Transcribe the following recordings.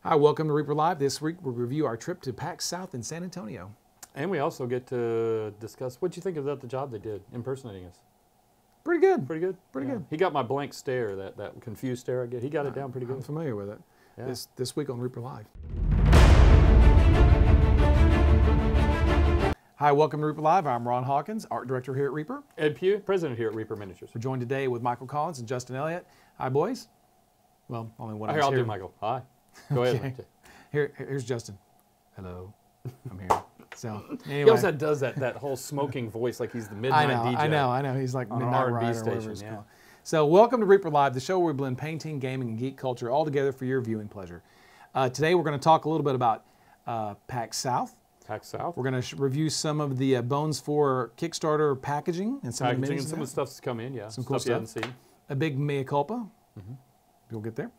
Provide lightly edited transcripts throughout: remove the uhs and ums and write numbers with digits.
Hi, welcome to Reaper Live. This week we'll review our trip to PAX South in San Antonio. And we also get to discuss what you think about the job they did impersonating us. Pretty good. Pretty good? Pretty good. He got my blank stare, that confused stare I get. He got it down pretty good. I'm familiar with it. Yeah. This week on Reaper Live. Hi, welcome to Reaper Live. I'm Ron Hawkins, Art Director here at Reaper. Ed Pugh, President here at Reaper Miniatures. We're joined today with Michael Collins and Justin Elliott. Hi, boys. Well, only one of us Here, I'll here. do Michael. Hi. Go ahead. Here's Justin. Hello. I'm here. So anyway. He also does that whole smoking voice like he's the midnight DJ. I know. He's like on an Midnight R&B Rider or station, whatever it's yeah. called. So welcome to Reaper Live, the show where we blend painting, gaming, and geek culture all together for your viewing pleasure. Today we're going to talk a little bit about PAX South. PAX South. We're going to review some of the Bones 4 Kickstarter packaging and some of the minis. And some of the stuff's come in, yeah. Some cool stuff you stuff. haven't seen. A big mea culpa. We'll get there.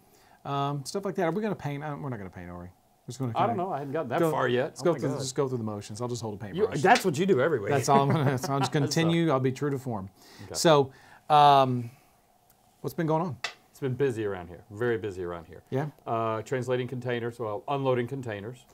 Stuff like that. Are we going to paint? We're not going to paint, are we? We're just going to I don't know. I hadn't gotten that far yet. Let's just go through the motions. I'll just hold a paintbrush. That's what you do every week. That's all I'm going to. I'll just continue. I'll be true to form. Okay. So, what's been going on? It's been busy around here. Very busy around here. Yeah. Translating containers, well, unloading containers.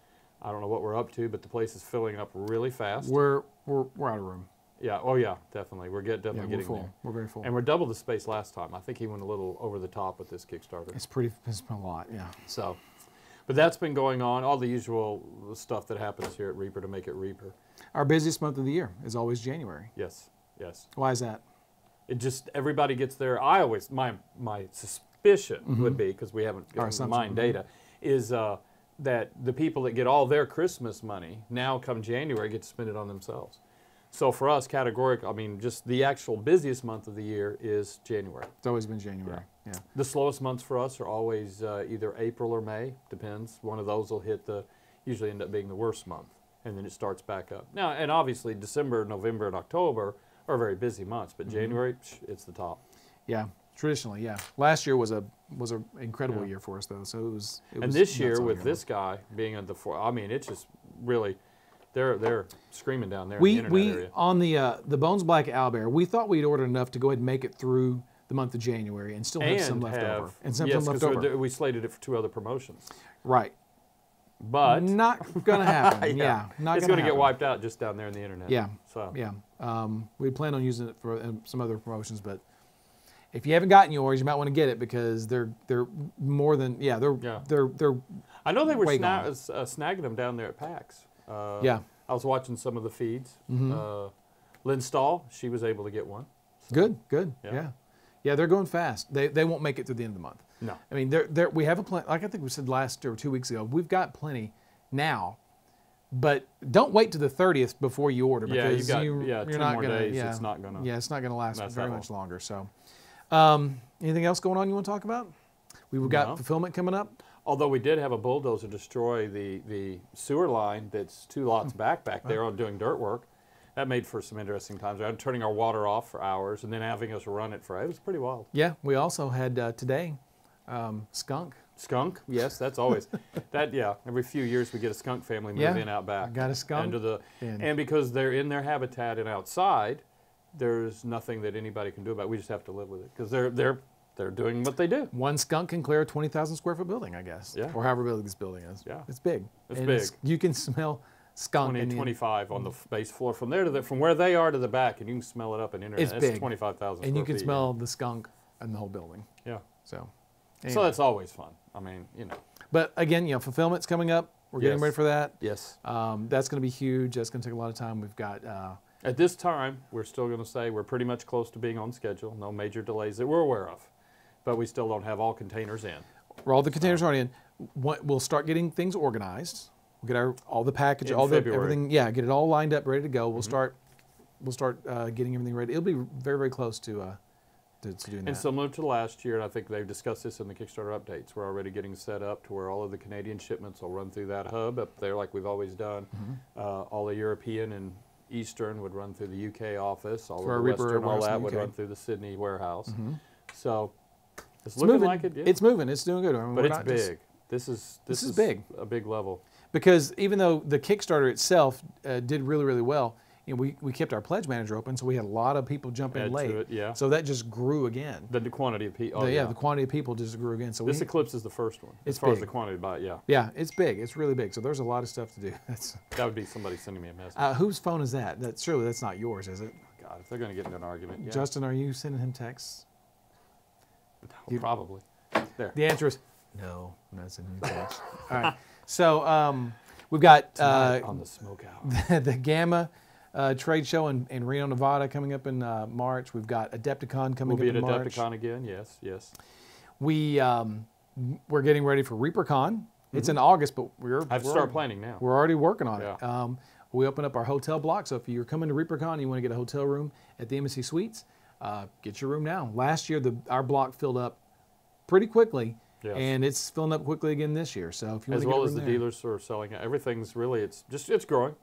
I don't know what we're up to, but the place is filling up really fast. We're out of room. Yeah. Oh yeah, definitely. We're definitely getting full. there. We're very full. And we're double the space last time. I think he went a little over the top with this Kickstarter. It's been a lot. Yeah. So, but that's been going on. All the usual stuff that happens here at Reaper to make it Reaper. Our busiest month of the year is always January. Yes. Yes. Why is that? It just everybody gets there. I always my suspicion would be, because we haven't gotten mine data, is that the people that get all their Christmas money now come January get to spend it on themselves. So for us, categorical, I mean, just the actual busiest month of the year is January. It's always been January. Yeah. The slowest months for us are always either April or May, depends. One of those will usually end up being the worst month, and then it starts back up. Now, and obviously December, November, and October are very busy months, but January, it's the top. Yeah. Traditionally, yeah. Last year was an incredible year for us, though. So it was. And this year, with this guy being at the I mean, it's just really, they're screaming down there in the internet area. On the Bones Black Owlbear, we thought we'd ordered enough to go ahead and make it through the month of January and still have some left over. And some left over. We slated it for 2 other promotions. Right. But not going to happen. yeah. Not it's going to get wiped out just down there in the internet. Yeah. So yeah. We plan on using it for some other promotions, but. If you haven't gotten yours, you might want to get it because they're more than they're. I know they were snagging them down there at PAX. Yeah. I was watching some of the feeds. Lynn Stahl, she was able to get one. So. Good. Yeah. They're going fast. They won't make it through the end of the month. No. I mean, we have a plan. Like I think we said last or 2 weeks ago, we've got plenty now. But don't wait to the 30th before you order because you're 2 not more going to. days. It's not going to. Yeah, it's not going to last very much long. longer. So. Anything else going on you want to talk about? We've got fulfillment coming up. Although we did have a bulldozer destroy the sewer line that's 2 lots back there on doing dirt work. That made for some interesting times. Turning our water off for hours and then having us run it it was pretty wild. Yeah, we also had today skunk. Skunk, yes, that's always every few years we get a skunk family move in out back. Got a skunk. And because they're in their habitat and outside, there's nothing that anybody can do about it. We just have to live with it because they're doing what they do. One skunk can clear a 20,000 square foot building, I guess. Yeah. Or however big this building is. Yeah. It's big. It's big. You can smell skunk. 25 on the base floor from there to from where they are to the back, and you can smell it up in internet. It's big. 25,000. And you can smell the skunk in the whole building. Yeah. So. Anyway. So that's always fun. I mean, But again, fulfillment's coming up. We're getting ready for that. Yes. That's going to be huge. That's going to take a lot of time. We've got. At this time, we're still going to say we're pretty much close to being on schedule. No major delays that we're aware of. But we still don't have all containers in. All the containers aren't in. We'll start getting things organized. We'll get all the package, everything. Yeah, get it all lined up, ready to go. We'll start getting everything ready. It'll be very, very close to doing that. And similar to last year, and I think they've discussed this in the Kickstarter updates, we're already getting set up to where all of the Canadian shipments will run through that hub up there like we've always done. All the European and Eastern would run through the UK office. All of the Western, all that would run through the Sydney warehouse. So it's looking like it. Yeah. It's moving. It's doing good. I mean, but it's big. This is big. A big level. Because even though the Kickstarter itself did really, really well, we kept our pledge manager open, so we had a lot of people jump in Add late. to it, yeah. So that just grew again. The quantity of people. Oh, the quantity of people just grew again. So this eclipse is the first one. It's as far big. as the quantity, but yeah. Yeah, it's big. It's really big. So there's a lot of stuff to do. That would be somebody sending me a message. Whose phone is that? Surely that's not yours, is it? God, if they're going to get into an argument. Yeah. Justin, are you sending him texts? Probably. There. The answer is no. I'm not sending him texts. All right. So we've got on the smoke out. the Gamma trade show in Reno, Nevada coming up in March. We've got Adepticon coming We'll up in March. We'll be at Adepticon again, yes, yes. We're getting ready for ReaperCon. It's in August, but we're start planning now. We're already working on Yeah. it. We open up our hotel block, so if you're coming to ReaperCon and you want to get a hotel room at the Embassy Suites, get your room now. Last year, our block filled up pretty quickly, Yes. and it's filling up quickly again this year. So if you want to get a as well room as the there, dealers are selling it, everything's really it's growing.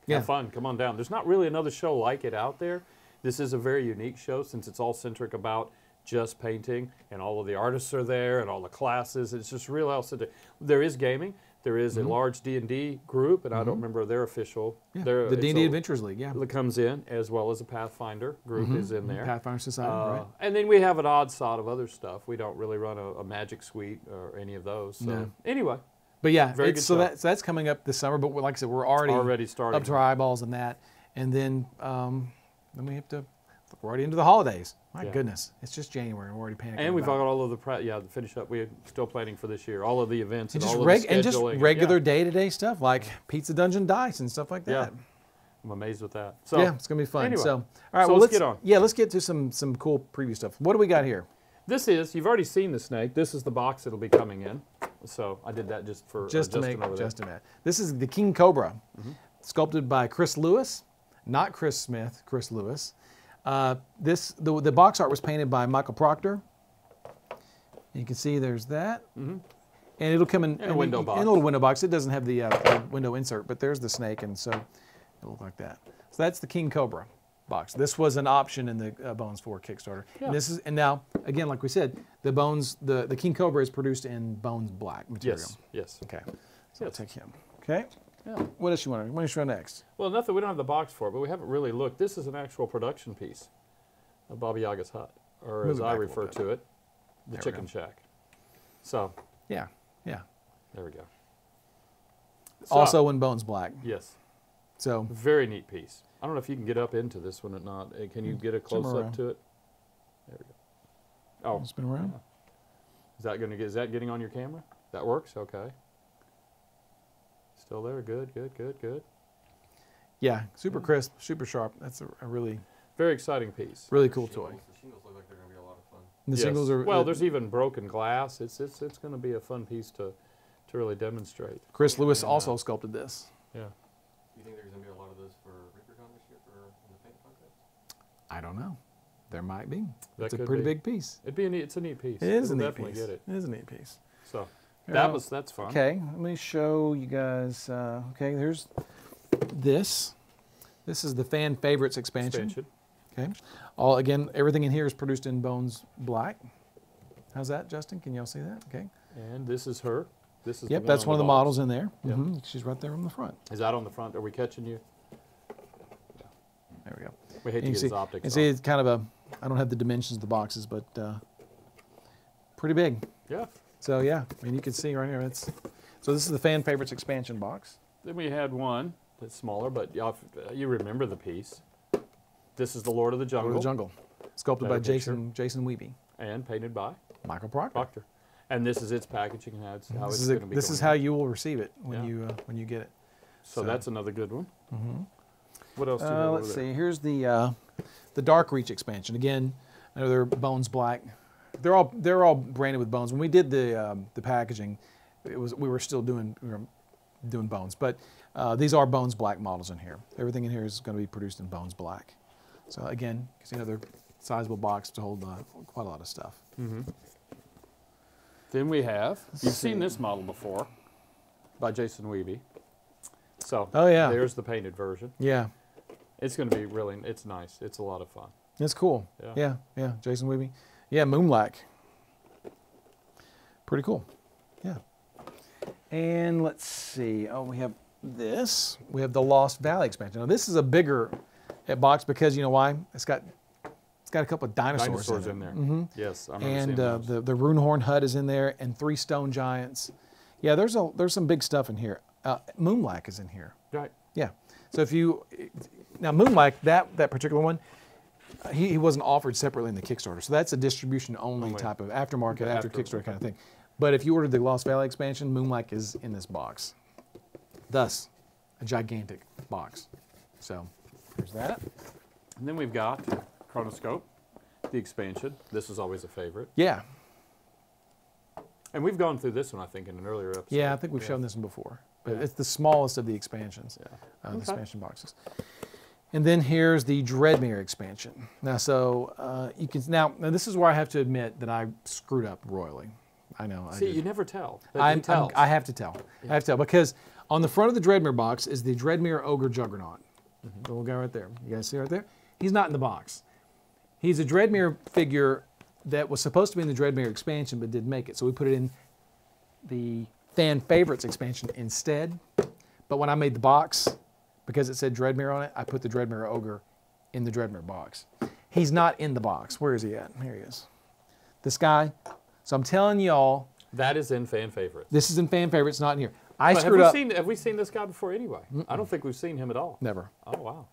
Yeah. Have fun. Come on down. There's not really another show like it out there. This is a very unique show since it's all centric about just painting, and all of the artists are there, and all the classes. It's just real centric. There is gaming. There is a large D&D group, and I don't remember their official. yeah. The D&D Adventures League, yeah. That comes in, as well as a Pathfinder group is in there. Pathfinder Society, right. And then we have an odd sort of other stuff. We don't really run a magic suite or any of those. So No. anyway, But yeah, Very good so stuff. that's coming up this summer. But like I said, we're already starting. up to our eyeballs in that, and then we have to. We're already into the holidays. My Yeah. goodness, it's just January and we're already panicking. And we've about got all of the to finish up. We're still planning for this year. All of the events and, just all of the scheduling. and just regular Yeah. day-to-day stuff like Pizza Dungeon dice and stuff like Yeah. that. I'm amazed with that. So Yeah, it's gonna be fun. Anyway, So all right, so well, let's get on. Yeah, let's get to some cool preview stuff. What do we got here? you've already seen the snake. This is the box that'll be coming in. So I did that just for Just to make over there. just a minute. This is the King Cobra, sculpted by Chris Lewis, not Chris Smith. Chris Lewis. The box art was painted by Michael Proctor. You can see there's that, and it'll come in a window box. In a little window box. It doesn't have the window insert, but there's the snake, and so it'll look like that. So that's the King Cobra box. This was an option in the Bones 4 Kickstarter. Yeah. And now again, like we said, the King Cobra is produced in Bones Black material. Yes. Yes. Okay. So I'll take him. Okay. Yeah. What else you want? What do you show next? Well, nothing. We don't have the box for it, but we haven't really looked. This is an actual production piece of Baba Yaga's hut, or Move as it I back a refer little to it, the There we chicken go. shack. So Yeah. Yeah. there we go. So, Also in Bones Black. yes, So very neat piece. I don't know if you can get up into this one or not. Can you get a close up around. to it? There we go. Oh, spin around. is that getting on your camera? That works. Okay. Still there. Good. Good. Good. Good. Yeah, super crisp, super sharp. That's a really, Very exciting piece. really cool toy. The shingles look like they're going to be a lot of fun. The Yes. singles are well. There's even broken glass. It's going to be a fun piece to really demonstrate. Chris Lewis and, also sculpted this. Yeah. You think there's going to be a lot of those for ReaperCon this year for in the paint contest? I don't know. There might be. That It's a could pretty be. big piece. It's a neat piece. It is a We'll neat definitely piece. get it. It is a neat piece. So Yeah. that's fun. Okay, let me show you guys. Okay, there's this. This is the fan favorites expansion. Okay, everything in here is produced in Bones Black. How's that, Justin? Can y'all see that? Okay. And this is her. This is Yep, the that's one of the box. models in there. Yep. She's right there on the front. Is that on the front? Are we catching you? There we go. We hate to You get can his optics you see, off. it's kind of a. I don't have the dimensions of the boxes, but pretty big. Yeah. So yeah, I mean you can see right here. So this is the fan favorites expansion box. Then we had one that's smaller, but you remember the piece. This is the Lord of the Jungle. Lord of the Jungle, sculpted by Better picture. Jason Weeby, And painted by Michael Proctor. Proctor. And this is its packaging and how it's how This it's is going to be. this is going how in. you will receive it when Yeah. you get it. So that's another good one. What else do you have over Let's there? see. Here's the Dark Reach expansion. Again, another Bones Black. They're all branded with Bones. When we did the packaging, we were still doing Bones, but these are Bones Black models in here. Everything in here is going to be produced in Bones Black. So again, you can see another sizable box to hold quite a lot of stuff. Then we have, you've see. seen this model before, by Jason Weeby. So Oh, yeah. there's the painted version. Yeah, It's going to be it's nice. It's a lot of fun. it's cool. Yeah. Yeah. Jason Weeby. Yeah, Moonlack. Pretty cool. Yeah. And let's see. Oh, we have this, we have the Lost Valley expansion. Now this is a bigger box because you know why? It's got a couple of dinosaurs in there. Mm-hmm. Yes, I remember seeing those. the Runehorn hut is in there, and 3 stone giants. Yeah, there's some big stuff in here. Moonlack is in here. Right. Yeah. So if you now Moonlack, that particular one, he wasn't offered separately in the Kickstarter. So that's a distribution only type of aftermarket, after Kickstarter kind of thing. But if you ordered the Lost Valley expansion, Moonlack is in this box. Thus, a gigantic box. So there's that. And then we've got Chronoscope, the expansion. This is always a favorite. Yeah. And we've gone through this one, I think, in an earlier episode. Yeah, I think we've shown this one before. But it's the smallest of the expansions, the expansion boxes. And then here's the Dreadmere expansion. Now, so you can now this is where I have to admit that I screwed up royally. I know. See, you never tell. I have to tell. Yeah. I have to tell because on the front of the Dreadmere box is the Dreadmere Ogre Juggernaut. The little guy right there. You guys see right there? He's not in the box. He's a Dreadmere figure that was supposed to be in the Dreadmere expansion but didn't make it. So we put it in the Fan Favorites expansion instead. But when I made the box, because it said Dreadmere on it, I put the Dreadmere Ogre in the Dreadmere box. He's not in the box. Where is he at? Here he is. This guy. So I'm telling y'all. That is in Fan Favorites. This is in Fan Favorites, not in here. I but screwed up. Have we seen this guy before anyway? I don't think we've seen him at all. Never. Oh, wow.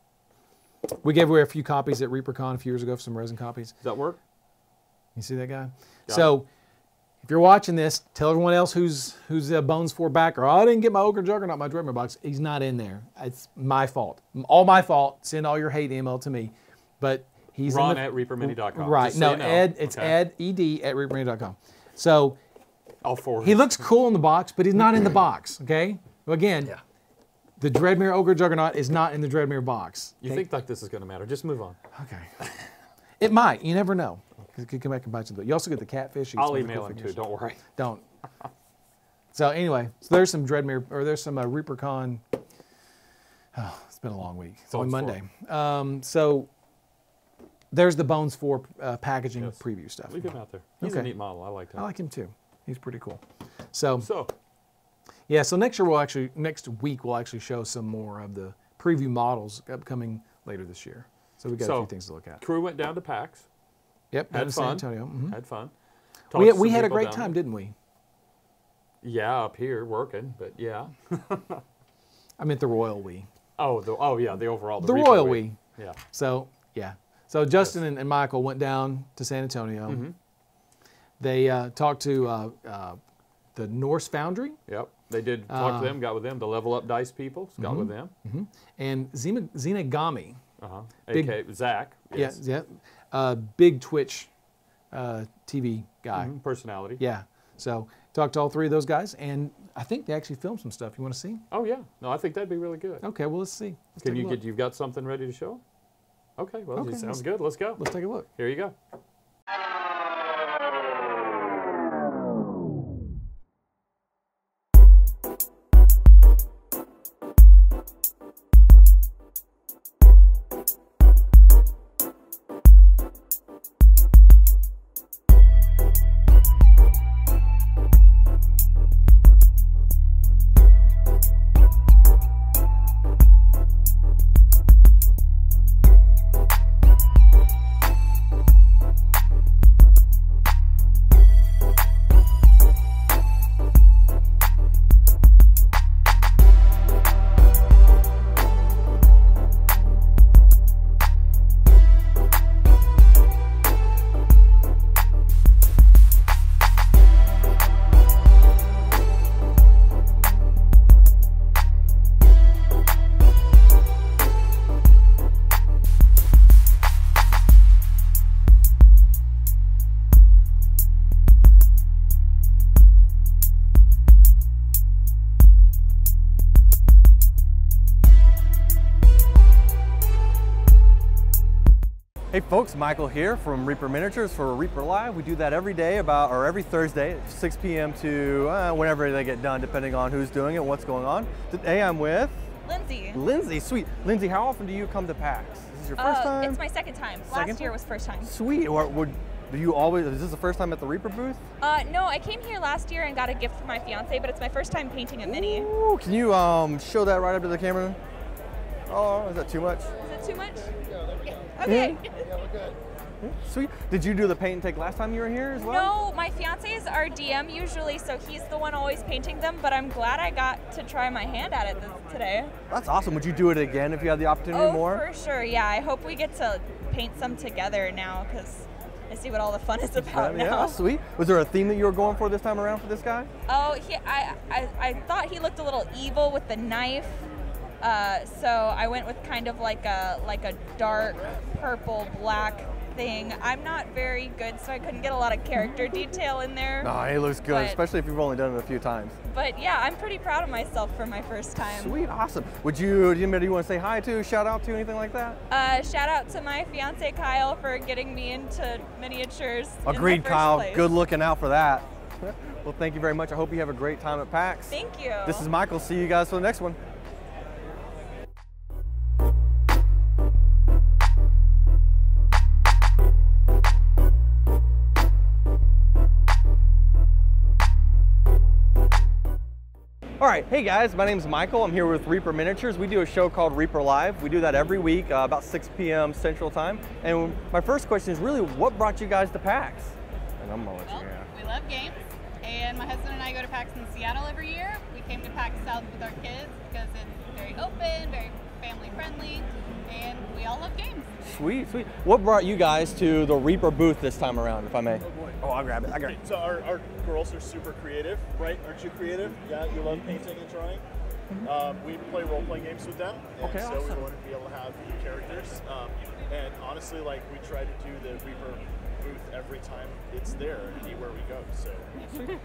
We gave away a few copies at ReaperCon a few years ago, some resin copies. Does that work? You see that guy? Got so if you're watching this, tell everyone else who's Bones 4 backer, oh, I didn't get my Ogre Juggernaut, my Dreadmere box. He's not in there. It's my fault. All my fault. Send all your hate email to me. But he's Ron at reapermini.com. Right. No, Ed, it's Ed, ED at reapermini.com. So he looks cool in the box, but he's not in the box, okay? Well, again, the Dreadmere Ogre Juggernaut is not in the Dreadmere box. You think like this is going to matter. Just move on. Okay. It might. You never know. It could come back and bite you. You also get the catfish. I'll email him too. Don't worry. Don't. So anyway, so there's some Dreadmere, or there's some ReaperCon. Oh, it's been a long week. It's only Monday. So there's the Bones 4 packaging preview stuff. Leave him out there. He's a neat model. I like him. I like him too. He's pretty cool. So yeah. So next week we'll actually show some more of the preview models upcoming later this year. So we got a few things to look at. Crew went down to PAX. Yep. Had fun. San Antonio. Mm-hmm. Had fun. We had a great time, didn't we? Yeah, up here working, but yeah. I meant the royal we. Oh, yeah, the overall. The royal we. Yeah. So yeah. So Justin and Michael went down to San Antonio. Mm-hmm. They talked to the Norse Foundry. Yep. They did talk to them, got with them. The Level Up Dice people, got with them. Mm-hmm. And Zenagami. A.K. Zach. Yes. Yeah. Big Twitch TV guy. Mm-hmm. Personality. Yeah. So talked to all 3 of those guys, and I think they actually filmed some stuff. You want to see? Oh yeah. No, I think that'd be really good. Okay. Well, let's see. You've got something ready to show? Okay. Well, it sounds good. Let's go. Let's take a look. Here you go. Hey folks, Michael here from Reaper Miniatures for Reaper Live. We do that every day or every Thursday at 6 p.m. to whenever they get done, depending on who's doing it and what's going on. Today I'm with Lindsay. Lindsay, sweet. Lindsay, how often do you come to PAX? This is your first time? It's my second time. Last year was first time. Sweet. Do you always, is this the first time at the Reaper booth? No, I came here last year and got a gift for my fiance, but it's my first time painting a mini. Ooh, can you show that right up to the camera? Oh, is that too much? Is it too much? Okay. Sweet. Did you do the paint and take last time you were here as well? No, my fiance is our DM usually, so he's the one always painting them, but I'm glad I got to try my hand at it today. That's awesome. Would you do it again if you had the opportunity more? Oh, for sure, yeah. I hope we get to paint some together now, because I see what all the fun is about now. Yeah, sweet. Was there a theme that you were going for this time around for this guy? Oh, I thought he looked a little evil with the knife, so I went with kind of like a dark purple black thing. I'm not very good, so I couldn't get a lot of character detail in there. No, he looks good, especially if you've only done it a few times. But yeah, I'm pretty proud of myself for my first time. Sweet, awesome. Do anybody you want to say hi to, shout out to, anything like that? Shout out to my fiance Kyle for getting me into miniatures. Agreed, Kyle. Good looking out for that. Well, thank you very much. I hope you have a great time at PAX. Thank you. This is Michael. See you guys for the next one. All right, hey guys, my name is Michael. I'm here with Reaper Miniatures. We do a show called Reaper Live. We do that every week, about 6 p.m. Central Time. And my first question is really, what brought you guys to PAX? And I'm gonna let you go. We love games, and my husband and I go to PAX in Seattle every year. We came to PAX South with our kids because it's very open, very family friendly, and we all love games. Sweet, sweet. What brought you guys to the Reaper booth this time around, if I may? Oh boy. Oh, I'll grab it. I got it. So our girls are super creative, right? Aren't you creative? Yeah, you love painting and drawing. We play role-playing games with them, and okay, so awesome. we wanted to be able to have characters. And honestly, like, we try to do the Reaper booth every time it's there, anywhere we go. So.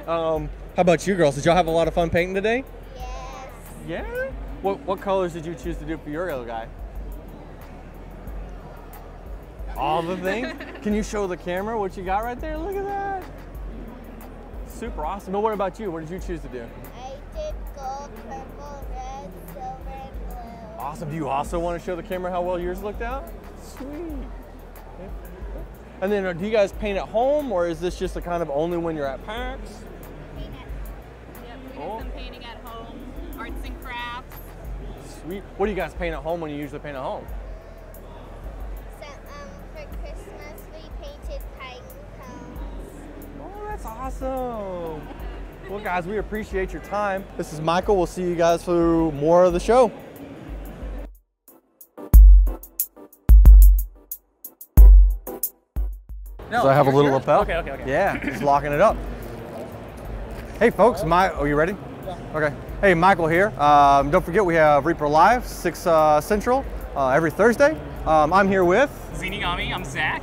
How about you girls? Did y'all have a lot of fun painting today? Yes. Yeah? What colors did you choose to do for your other guy? All the things? Can you show the camera what you got right there? Look at that. Super awesome. But what about you? What did you choose to do? I did gold, purple, red, silver, and blue. Awesome. Do you also want to show the camera how well yours looked out? Sweet. And then do you guys paint at home, or is this just a kind of only when you're at PAX? Yep, we do some painting at home, arts and crafts. Sweet. What do you guys paint at home when you usually paint at home? So, for Christmas, we painted pine cones. Oh, that's awesome. Well, guys, we appreciate your time. This is Michael. We'll see you guys through more of the show. So I have a little lapel. Okay. Yeah, just locking it up. Hey folks, are you ready? Yeah. Okay. Hey, Michael here. Don't forget we have Reaper Live, 6 Central, every Thursday. I'm here with Zinigami, I'm Zach.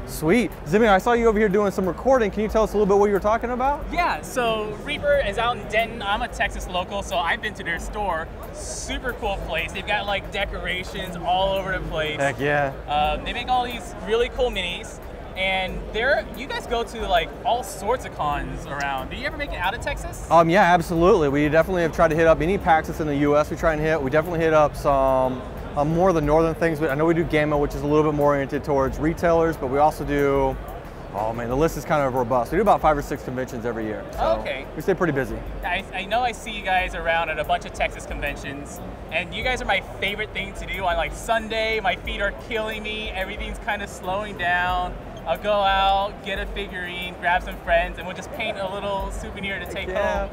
Sweet. Zimmy, I saw you over here doing some recording. Can you tell us a little bit what you were talking about? Yeah, so Reaper is out in Denton. I'm a Texas local, so I've been to their store. Super cool place. They've got like decorations all over the place. Heck yeah. They make all these really cool minis. And you guys go to like all sorts of cons around. Do you ever make it out of Texas? Yeah, absolutely. We definitely have tried to hit up any PAX that's in the US. We try and hit. We definitely hit up some more of the northern things. But I know we do GAMA, which is a little bit more oriented towards retailers, but we also do, oh man, the list is kind of robust. We do about 5 or 6 conventions every year. So okay. We stay pretty busy. I know I see you guys around at a bunch of Texas conventions, and you guys are my favorite thing to do on like Sunday. My feet are killing me. Everything's kind of slowing down. I'll go out, get a figurine, grab some friends, and we'll just paint a little souvenir to take home.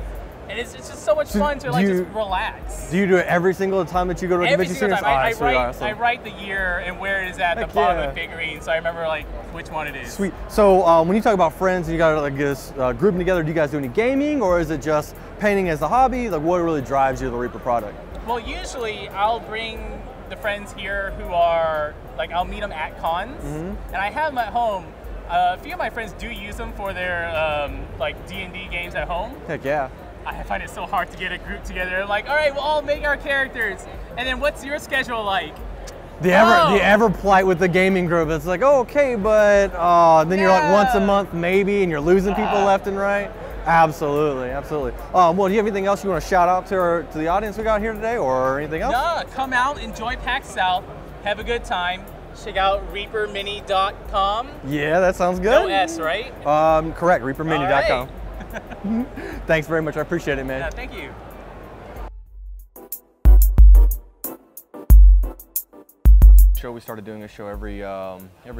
And it's just so much fun to just relax. Do you do it every single time that you go to a every convention? Single time. I write the year and where it is at the bottom of the figurine, so I remember like which one it is. Sweet. So when you talk about friends and you got like this grouping together, do you guys do any gaming, or is it just painting as a hobby? Like what really drives you to the Reaper product? Well, usually I'll bring the friends here who are like, I'll meet them at cons, and I have them at home. A few of my friends do use them for their like D&D games at home. Heck yeah. I find it so hard to get a group together. I'm like, all right, we'll all make our characters. And then what's your schedule like? The ever plight with the gaming group. It's like, oh, okay, but then you're like once a month maybe, and you're losing people left and right. Absolutely, absolutely. Well, do you have anything else you want to shout out to the audience we got here today, or anything else? No, come out, enjoy PAX South, have a good time. check out reapermini.com. Yeah, that sounds good. No S, right? Correct, reapermini.com. Thanks very much. I appreciate it, man. Yeah, thank you. We started doing a show every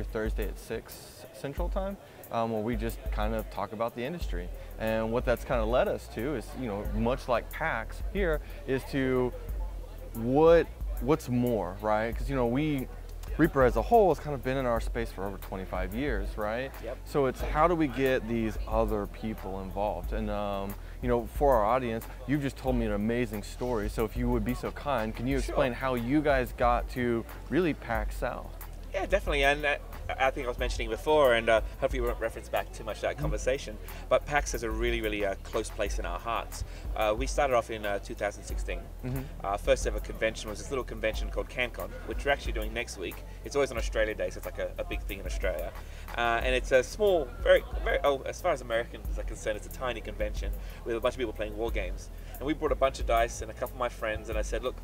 Thursday at 6 Central Time, where we just kind of talk about the industry. And what that's kind of led us to is, you know, much like PAX here, is to what's more, right? Because, you know, Reaper as a whole has kind of been in our space for over 25 years, right? Yep. So it's how do we get these other people involved? And you know, for our audience, you've just told me an amazing story. So if you would be so kind, can you explain how you guys got to really PAX South? Yeah, definitely, and I think I was mentioning before, and hopefully we won't reference back too much to that conversation, but PAX has a really close place in our hearts. We started off in 2016. Our first ever convention was this little convention called CanCon, which we're actually doing next week. It's always on Australia Day, so it's like a big thing in Australia. And it's a small, very, as far as Americans are concerned, it's a tiny convention with a bunch of people playing war games. And we brought a bunch of dice and a couple of my friends, and I said, look,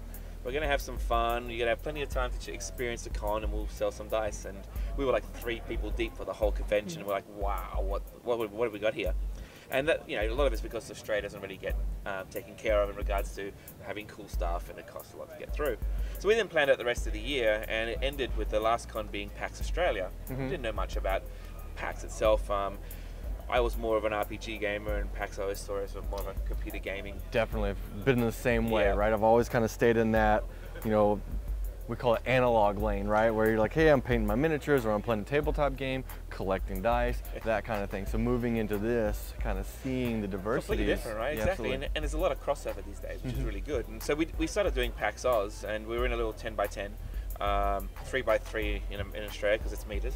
we're going to have some fun, you're going to have plenty of time to experience the con, and we'll sell some dice. And we were like 3 people deep for the whole convention, and we're like, wow, what have we got here? And that, you know, a lot of it's because Australia doesn't really get taken care of in regards to having cool stuff, and it costs a lot to get through. So we then planned out the rest of the year, and it ended with the last con being PAX Australia. Didn't know much about PAX itself. I was more of an RPG gamer, and PAX I always saw as more of a computer gaming. Definitely, I've been in the same way, right? I've always kind of stayed in that, you know, we call it analog lane, right? Where you're like, hey, I'm painting my miniatures, or I'm playing a tabletop game, collecting dice, that kind of thing. So moving into this, kind of seeing the diversity. Completely different, right? Yeah, exactly, and there's a lot of crossover these days, which is really good. And so we started doing PAX Oz, and we were in a little 10x10. 3x3 in Australia because it's meters.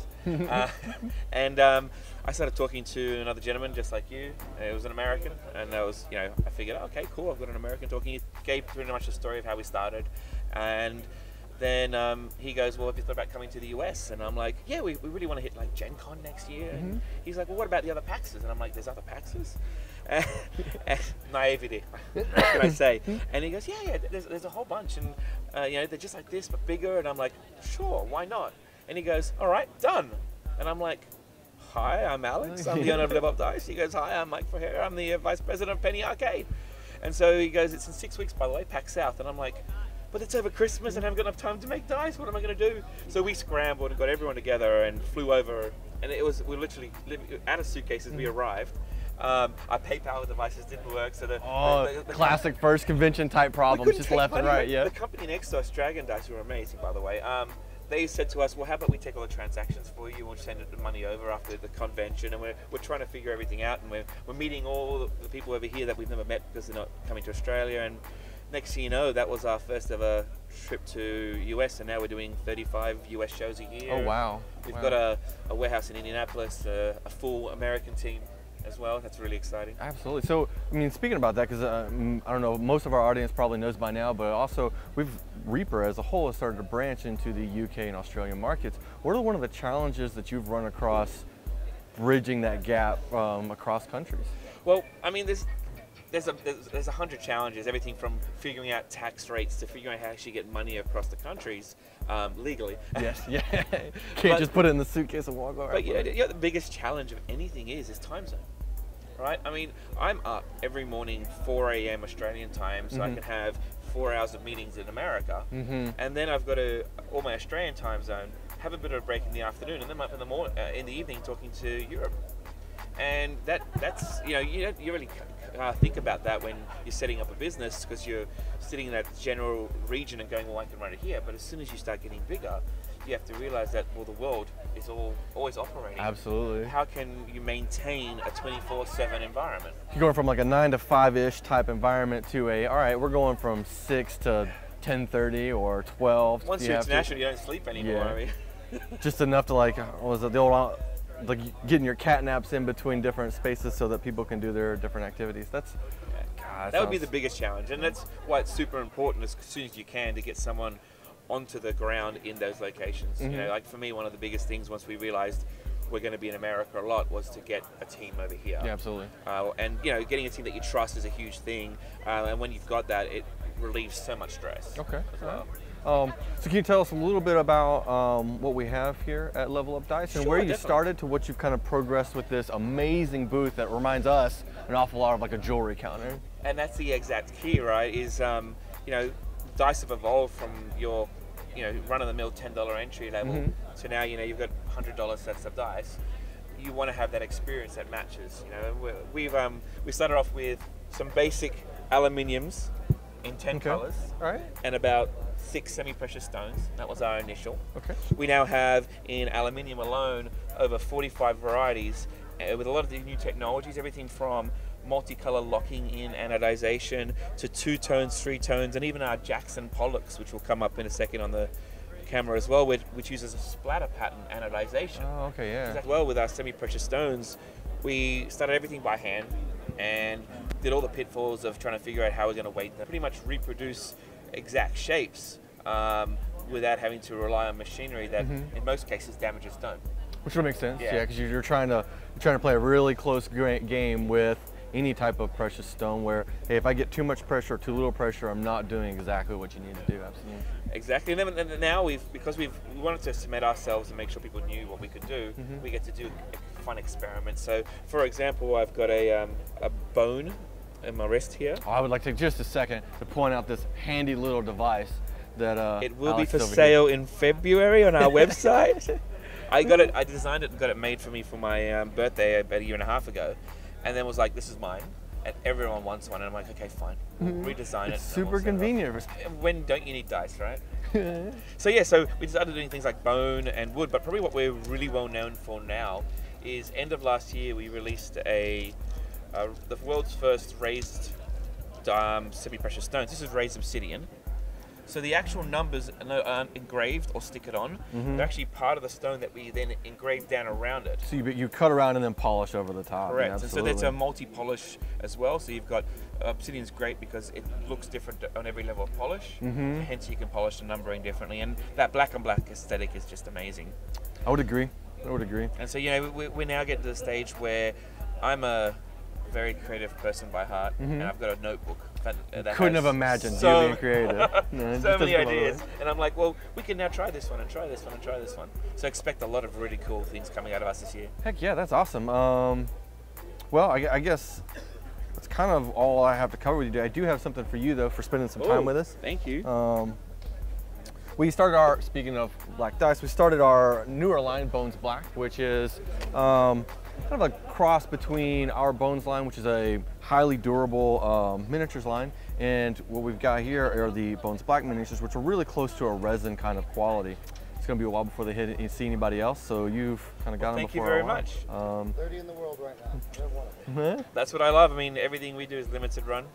And I started talking to another gentleman just like you. It was an American, and I was, you know, I figured, okay, cool, I've got an American talking. He gave pretty much the story of how we started, and then he goes, well, have you thought about coming to the US? And I'm like, yeah, we really want to hit like Gen Con next year. And he's like, well, what about the other PAXs? And I'm like, there's other PAXs? And naivety, what can I say? And he goes, yeah, there's a whole bunch, and you know, they're just like this but bigger. And I'm like, sure, why not? And he goes, all right, done. And I'm like, hi, I'm Alex, I'm the owner of Live Up Dice. He goes, hi, I'm Mike Ferreira, I'm the vice president of Penny Arcade. And so he goes, it's in 6 weeks, by the way, PAX South. And I'm like, but it's over Christmas and I haven't got enough time to make dice. What am I going to do? So we scrambled and got everyone together and flew over. And it was, we literally out of suitcases. We arrived. Our PayPal devices didn't work, so the classic first convention type problems, just left and right. Yeah. The company next to us, Dragon Dice, who are amazing, by the way. They said to us, well, how about we take all the transactions for you, and we'll send the money over after the convention, and we're trying to figure everything out, and we're meeting all the people over here that we've never met because they're not coming to Australia. And next thing you know, that was our first ever trip to US, and now we're doing 35 US shows a year. Oh wow! We've got a warehouse in Indianapolis, a full American team as well. That's really exciting. Absolutely. So, I mean, speaking about that, because I don't know, most of our audience probably knows by now, but also Reaper as a whole has started to branch into the UK and Australian markets. What are one of the challenges that you've run across bridging that gap across countries? Well, I mean, there's 100 challenges, everything from figuring out tax rates to figuring out how to actually get money across the countries legally. Yes, yeah. Can't just put it in the suitcase and walk over. But you know, the biggest challenge of anything is time zone, right? I mean, I'm up every morning 4 a.m. Australian time, so I can have 4 hours of meetings in America, and then I've got to all my Australian time zone, have a bit of a break in the afternoon, and then I'm up in the evening talking to Europe. And that's, you know, you really think about that when you're setting up a business, because you're sitting in that general region and going, well, I can run it here. But as soon as you start getting bigger, you have to realize that, well, the world is always operating. Absolutely. How can you maintain a 24/7 environment? You're going from like a 9 to 5-ish type environment to all right, we're going from 6 to 10:30 or 12. Once you're international, you don't sleep anymore. Yeah. I mean. Just enough to like, was it the old, like getting your cat naps in between different spaces so that people can do their different activities. That's, God, that would be the biggest challenge, and that's why it's super important as soon as you can to get someone onto the ground in those locations. You know, like for me, one of the biggest things once we realized we're going to be in America a lot was to get a team over here. Yeah, absolutely. And you know, getting a team that you trust is a huge thing, and when you've got that, it relieves so much stress. Okay. As well. So can you tell us a little bit about what we have here at Level Up Dice and where you started to what you've kind of progressed with this amazing booth that reminds us an awful lot of like a jewelry counter? And that's the exact key, right? Is you know, dice have evolved from your run-of-the-mill $10 entry level to now you've got $100 sets of dice. You want to have that experience that matches. We started off with some basic aluminiums in 10 colors, and about 6 semi-precious stones. That was our initial. We now have in aluminium alone over 45 varieties with a lot of the new technologies, everything from multicolor locking in anodization to 2 tones, 3 tones, and even our Jackson Pollux, which will come up in a second on the camera as well, which uses a splatter pattern anodization. Oh, okay, yeah. As well, with our semi-precious stones, we started everything by hand and did all the pitfalls of trying to figure out how we're going to weight them. Pretty much reproduce exact shapes without having to rely on machinery that in most cases damages stone. Which would make sense, yeah, because you're trying to play a really close game with any type of precious stone where, hey, if I get too much pressure or too little pressure, I'm not doing exactly what you need to do. Absolutely. Exactly, and then now because we wanted to cement ourselves and make sure people knew what we could do, we get to do a fun experiment. So, for example, I've got a bone in my wrist here. Oh, I would like to take just a second to point out this handy little device that it will Alex be for sale in February on our website. I designed it and got it made for me for my birthday about 1.5 years ago, and then was like, this is mine, and everyone wants one, and I'm like, okay, fine, we'll redesign it. It's super convenient. When don't you need dice, right? So yeah, so we started doing things like bone and wood, but probably what we're really well known for now is end of last year we released the world's first raised semi-precious stones. This is raised obsidian. So the actual numbers aren't engraved or stick it on. They're actually part of the stone that we then engrave down around it. So you cut around and then polish over the top. Correct. Yeah, and so that's a multi-polish as well. So you've got obsidian's great because it looks different on every level of polish. Hence you can polish the numbering differently. And that black on black aesthetic is just amazing. I would agree. I would agree. And so we're now getting to the stage where I'm a very creative person by heart, and I've got a notebook. That couldn't have imagined you being creative. So many ideas, and I'm like, well, we can now try this one and try this one and try this one. So expect a lot of really cool things coming out of us this year. Heck yeah, that's awesome. Well, I guess that's kind of all I have to cover with you today. I do have something for you though, for spending some time with us. Thank you. We started speaking of black dice, we started our newer line, Bones Black, which is kind of a cross between our Bones line, which is a highly durable miniatures line, and what we've got here are the Bones Black miniatures, which are really close to a resin kind of quality. It's going to be a while before they see anybody else, so you've kind of got them before. Thank you very much. 30 in the world right now. They're one of them. That's what I love. I mean, everything we do is limited run.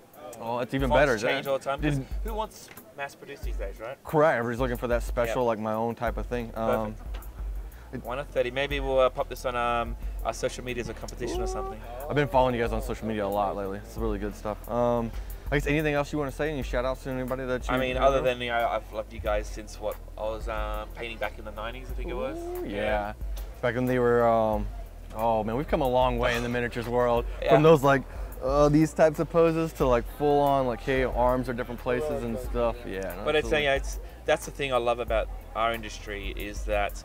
Oh, it's even Fonts better. Change all the time. Who wants mass produced these days, right? Correct. Everybody's looking for that special, like my own type of thing. Perfect. 1 of 30. Maybe we'll pop this on our social media as a competition or something. I've been following you guys on social media a lot lately. It's really good stuff. I guess anything else you want to say? Any shout outs to anybody that you? I mean, other than I've loved you guys since I was painting back in the 90s, I think it was. Yeah. Back when they were. Oh man, we've come a long way in the miniatures world. From those like these types of poses to like full on like, hey, arms are different places and stuff. Yeah. No, but that's the thing I love about our industry is that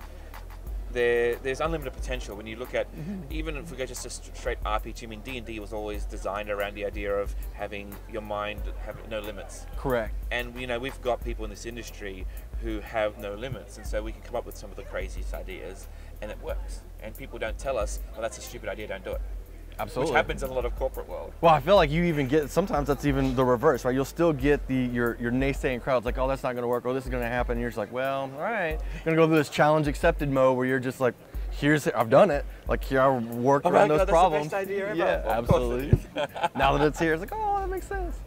there's unlimited potential when you look at, even if we go just a straight RPG, I mean D&D was always designed around the idea of having your mind have no limits. Correct. And we've got people in this industry who have no limits, and so we can come up with some of the craziest ideas, and it works. And people don't tell us, well, that's a stupid idea, don't do it. Absolutely. Which happens in a lot of corporate world. Well, I feel like you even get, sometimes that's even the reverse, right? You'll still get your naysaying crowds like, oh, that's not gonna work, oh, this is gonna happen. And you're just like, well, all right. I'm gonna go through this challenge accepted mode where you're just like, I've done it. Like, here I worked around those problems. That's the best idea ever. Yeah, absolutely. Now that it's here, it's like, oh, that makes sense.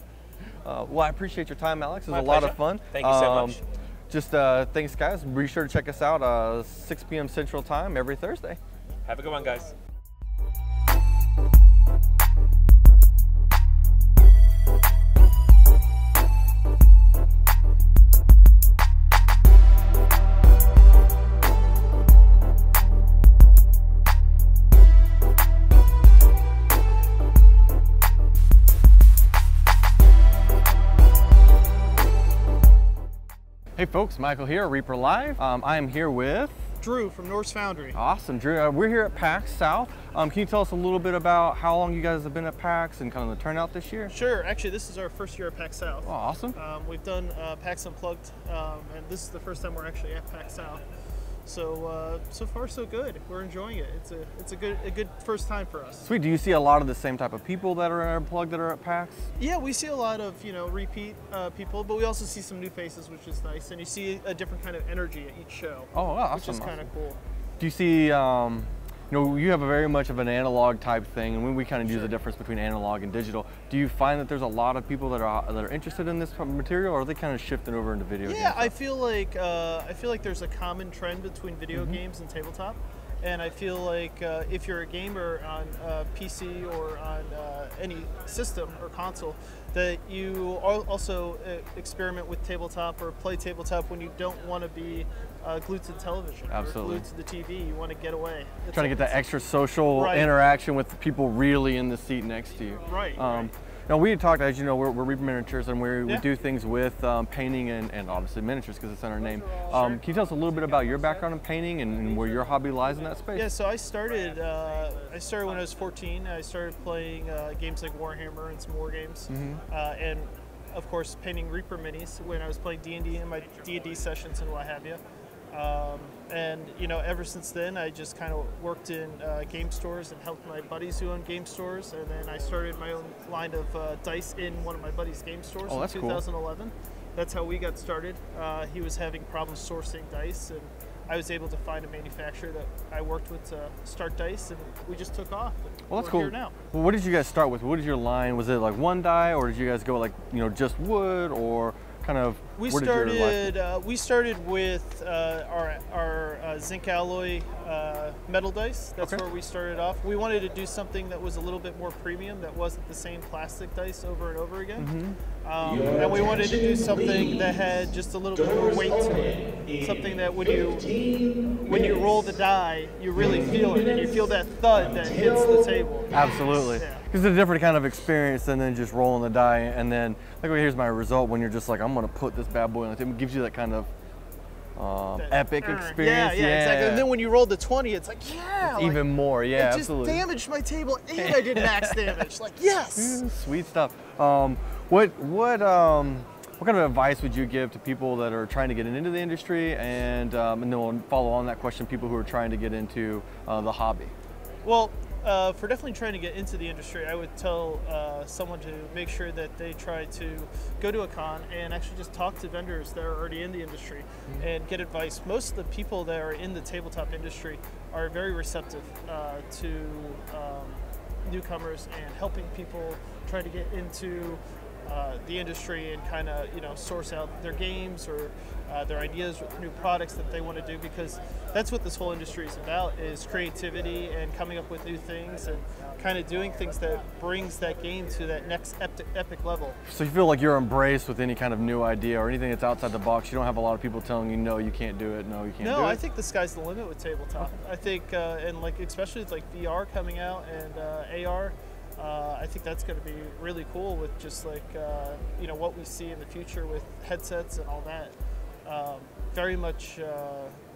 Well, I appreciate your time, Alex. It was a lot of fun. Thank you so much. Just thanks, guys. Be sure to check us out 6 p.m. Central Time every Thursday. Have a good one, guys. Hey folks, Michael here, Reaper Live. I am here with Drew from Norse Foundry. Awesome, Drew. We're here at PAX South. Can you tell us a little bit about how long you guys have been at PAX and kind of the turnout this year? Sure. Actually, this is our first year at PAX South. Oh, awesome. We've done PAX Unplugged, and this is the first time we're actually at PAX South. So so far so good. We're enjoying it. It's a good first time for us. Sweet. Do you see a lot of the same type of people that are Unplugged that are at PAX? Yeah, we see a lot of repeat people, but we also see some new faces, which is nice. And you see a different kind of energy at each show. Oh, wow, which is kind of cool. Do you see? You have a very much of an analog type thing, and we kind of use the difference between analog and digital. Do you find that there's a lot of people that are interested in this material, or are they kind of shifting over into video games? Yeah, I feel like there's a common trend between video games and tabletop, and I feel like if you're a gamer on PC or on any system or console, that you also experiment with tabletop or play tabletop when you don't want to be glued to the television. Absolutely. Or glued to the TV. You want to get away. Trying to get that extra social interaction with the people really in the seat next to you. Right. Now we had talked, as you know, we're Reaper Miniatures, and we do things with painting and obviously miniatures because it's in our name. Can you tell us a little bit about your background in painting and where your hobby lies in that space? Yeah, so I started when I was 14. I started playing games like Warhammer and some war games, and of course painting Reaper minis when I was playing D&D in my D&D sessions and what have you. And ever since then, I just kind of worked in game stores and helped my buddies who own game stores. And then I started my own line of dice in one of my buddies' game stores in 2011. Cool. That's how we got started. He was having problems sourcing dice, and I was able to find a manufacturer that I worked with to start dice, and we just took off. Well, that's cool. Here now. Well, what did you guys start with? What is your line? Was it like one die, or did you guys go like just wood, or kind of? We started with our zinc alloy metal dice. That's where we started off. We wanted to do something that was a little bit more premium, that wasn't the same plastic dice over and over again. And we wanted to do something that had just a little bit more weight to it. Something that when you roll the die, you really feel it, and you feel that thud that hits the table. Absolutely. Because it's a different kind of experience than just rolling the die and then, like, here's my result, when you're just like, I'm going to put this bad boy on the table. It gives you that kind of epic experience. Yeah, exactly. And then when you roll the 20, it's like, even more, it absolutely. Just damaged my table, and I did max damage. Like, yes! Sweet stuff. What kind of advice would you give to people that are trying to get into the industry, and then we'll follow on that question, people who are trying to get into the hobby? Well, for definitely trying to get into the industry, I would tell someone to make sure that they try to go to a con and actually just talk to vendors that are already in the industry and get advice. Most of the people that are in the tabletop industry are very receptive to newcomers and helping people try to get into the industry and kind of source out their games or their ideas, new products that they want to do, because that's what this whole industry is about, is creativity and coming up with new things and kind of doing things that brings that game to that next epic level. So you feel like you're embraced with any kind of new idea or anything that's outside the box? You don't have a lot of people telling you, no, you can't do it, no, you can't do it? No, I think the sky's the limit with tabletop. I think, and like especially with like VR coming out and AR, I think that's going to be really cool with just like what we see in the future with headsets and all that. Very much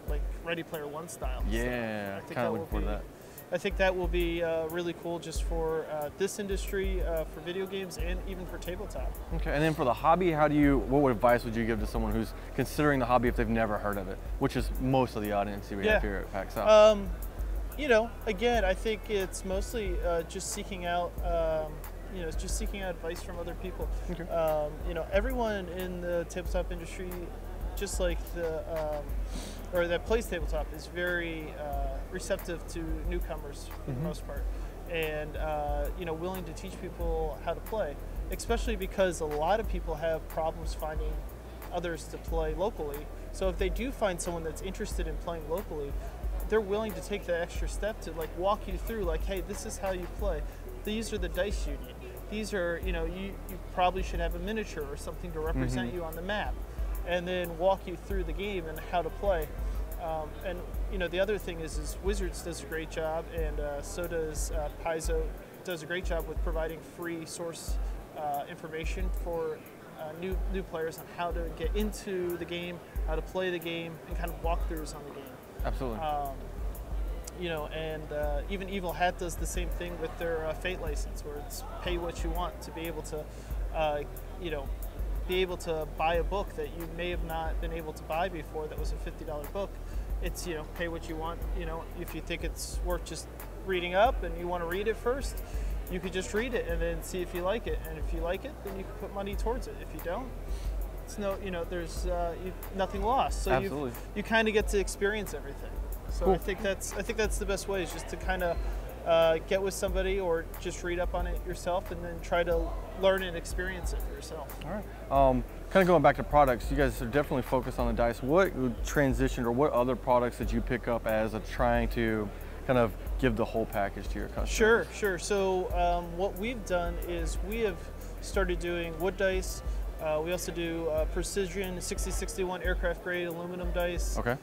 like Ready Player One style. Yeah, so kind of looking forward to that. I think that will be really cool just for this industry, for video games, and even for tabletop. Okay, and then for the hobby, what advice would you give to someone who's considering the hobby if they've never heard of it, which is most of the audience we have here at PAX South? Again, I think it's mostly just seeking out, just seeking out advice from other people. Okay. Everyone in the tabletop industry, just like or that plays tabletop, is very receptive to newcomers for the most part, and willing to teach people how to play, especially because a lot of people have problems finding others to play locally. So if they do find someone that's interested in playing locally, they're willing to take the extra step to like walk you through, like, hey, this is how you play. These are the dice you need. These are, you probably should have a miniature or something to represent you on the map, and then walk you through the game and how to play. And the other thing is Wizards does a great job, and so does Paizo does a great job with providing free source information for new players on how to get into the game, how to play the game, and kind of walkthroughs on the game. Absolutely. You know, and even Evil Hat does the same thing with their Fate license, where it's pay what you want to be able to, you know, be able to buy a book that you may have not been able to buy before that was a $50 book. It's, you know, pay what you want. You know, if you think it's worth just reading up and you want to read it first, you could just read it and then see if you like it. And if you like it, then you can put money towards it. If you don't, it's no, you know, there's nothing lost. So you kind of get to experience everything. So cool. I think that's the best way, is just to kind of get with somebody or just read up on it yourself and then try to learn and experience it for yourself. All right. Kind of going back to products, you guys are definitely focused on the dice. What transitioned, or what other products did you pick up as trying to kind of give the whole package to your customers? Sure. So what we've done is we have started doing wood dice. We also do precision 6061 aircraft grade aluminum dice. Okay.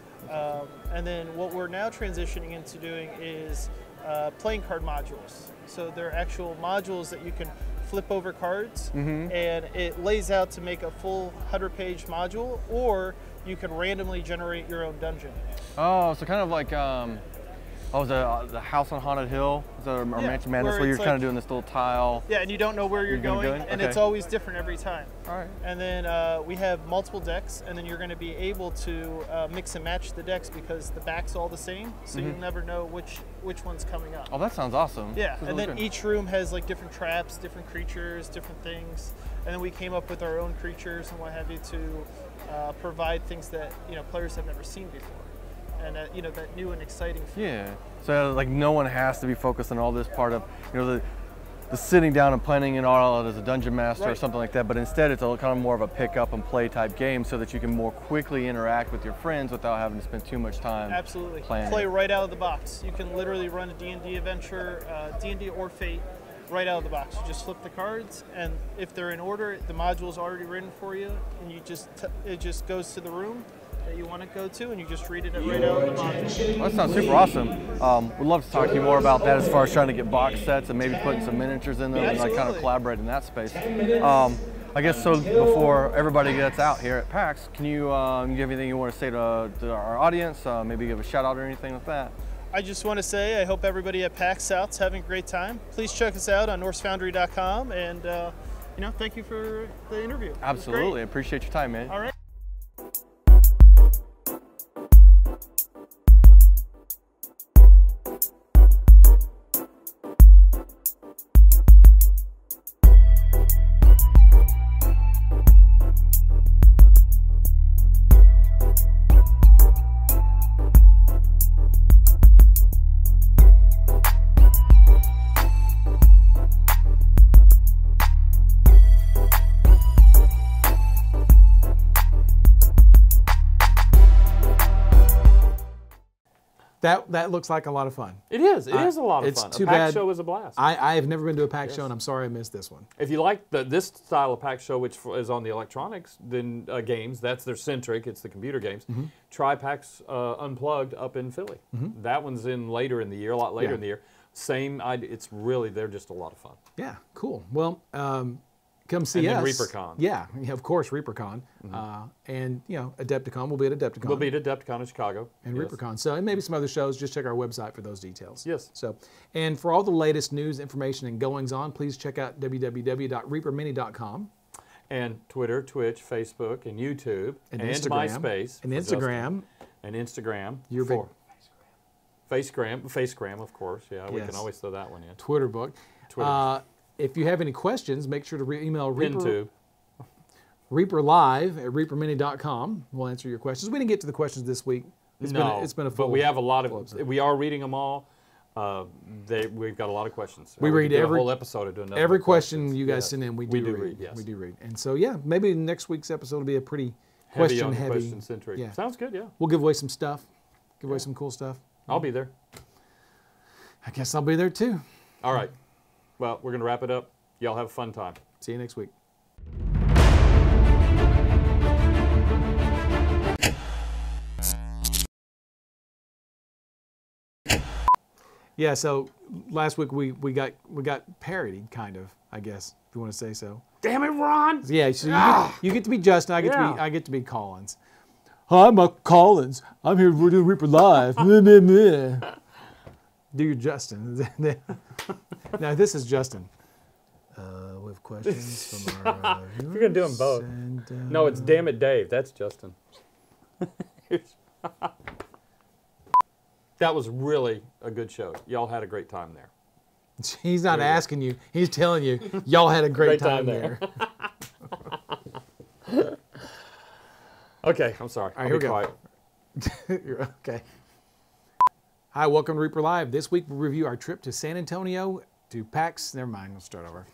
And then what we're now transitioning into doing is playing card modules. So they're actual modules that you can flip over cards, and it lays out to make a full 100-page module, or you can randomly generate your own dungeon. Oh, so kind of like the House on Haunted Hill, or Mansion Madness, where you're kind of doing this little tile. Yeah, and you don't know where you're going, and it's always different every time. All right. And then we have multiple decks, and then you're going to be able to mix and match the decks because the back's all the same, so you never know which one's coming up. Oh, that sounds awesome. Yeah, and then each room has like different traps, different creatures, different things, and then we came up with our own creatures and what have you to provide things that, you know, players have never seen before. And you know, that new and exciting feel. Yeah. So like no one has to be focused on all this part of, you know, the sitting down and planning it all out as a dungeon master or something like that. But instead, it's a kind of more of a pick up and play type game, so that you can more quickly interact with your friends without having to spend too much time. Absolutely. Planning. Play right out of the box. You can literally run a D&D adventure, D&D or Fate, right out of the box. You just flip the cards, and if they're in order, the module's already written for you, and you just it just goes to the room that you want to go to, and you just read it right out of the box. Well, that sounds super awesome. We'd love to talk to you more about that, as far as trying to get box sets and maybe putting some miniatures in them and like kind of collaborate in that space. I guess so. Before everybody gets out here at PAX, can you give anything you want to say to our audience? Maybe give a shout out or anything like that. I just want to say I hope everybody at PAX South is having a great time. Please check us out on norsefoundry.com, and you know, thank you for the interview. Absolutely, appreciate your time, man. All right. That looks like a lot of fun. It is. It is a lot of fun. It's too PAX bad. show is a blast. I have never been to a PAX show, and I'm sorry I missed this one. If you like this style of PAX show, which is on the electronics, then games, that's their centric, it's the computer games, try PAX Unplugged up in Philly. That one's in later in the year, a lot later in the year. Same idea. It's really, they're just a lot of fun. Yeah, cool. Well, come see us. And then ReaperCon. Yeah, of course, ReaperCon. And, you know, Adepticon. We'll be at Adepticon. We'll be at Adepticon in Chicago. And ReaperCon. So, and maybe some other shows. Just check our website for those details. Yes. So, and for all the latest news, information, and goings on, please check out www.reapermini.com. And Twitter, Twitch, Facebook, and YouTube, and Instagram, MySpace. And Instagram. And Instagram. You're big. Facegram, of course. Yeah, we can always throw that one in. Twitter book. If you have any questions, make sure to email reaperlive at reapermini.com. We'll answer your questions. We didn't get to the questions this week. It's been a full. But we have a lot of. We are reading them all. We've got a lot of questions. We read every whole episode. Every question you guys send in, we do read. Yes. We do read. And so yeah, maybe next week's episode will be a pretty heavy. question centric. Yeah. Sounds good. Yeah. We'll give away some stuff. Give away some cool stuff. I'll be there. I guess I'll be there too. All right. Well, we're going to wrap it up. Y'all have a fun time. See you next week. Yeah, so last week we got parodied, kind of, I guess. if you want to say so. Damn it, Ron! Yeah, so you get to be Justin. I get to be Collins. Hi, I'm Collins. I'm here. We're doing Reaper Live. Do your Justin. Now this is Justin. We have questions from our viewers. You're gonna do them both. And, No, it's Damn It Dave. That's Justin. That was really a good show. Y'all had a great time there. He's not asking you. He's telling you. Y'all had a great time there. Okay, I'm sorry. All right, here we go. You're okay. Hi, welcome to Reaper Live. This week we review our trip to San Antonio to PAX. Never mind, we'll start over.